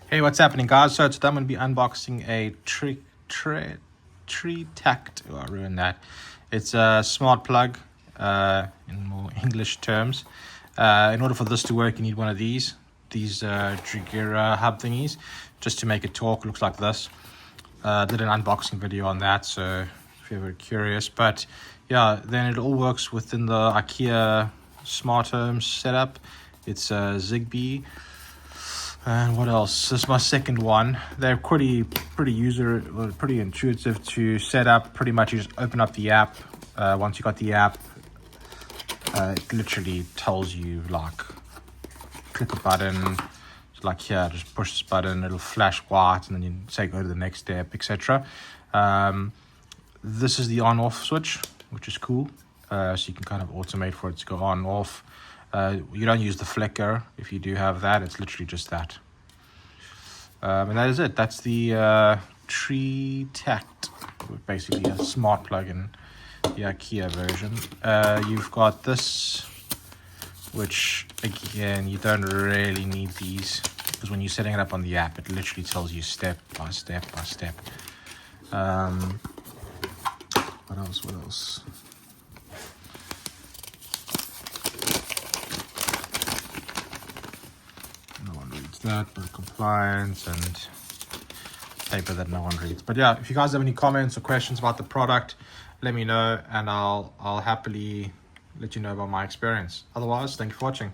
Hey, what's happening, guys? So today I'm going to be unboxing a Tretakt. Oh, I ruined that. It's a smart plug, in more English terms. In order for this to work, you need one of these DIRIGERA hub thingies, just to make it talk. Looks like this. Did an unboxing video on that, so if you're ever curious. But yeah, then it all works within the IKEA Smart Home setup. It's Zigbee. And what else? This is my second one. They're pretty intuitive to set up. Pretty much you just open up the app. Once you got the app, it literally tells you, like, click a button, like here, just push this button, it'll flash white, and then you say go to the next step, etc. This is the on-off switch, which is cool. So you can kind of automate for it to go on off. You don't use the flicker. If you do have that, it's literally just that. And that is it. That's the Tretakt, basically a smart plug in the IKEA version. You've got this, which again, you don't really need these, because when you're setting it up on the app, it literally tells you step by step by step. What else? No one reads that, but compliance and paper that no one reads. But yeah, if you guys have any comments or questions about the product, let me know, and I'll happily let you know about my experience. Otherwise, thank you for watching.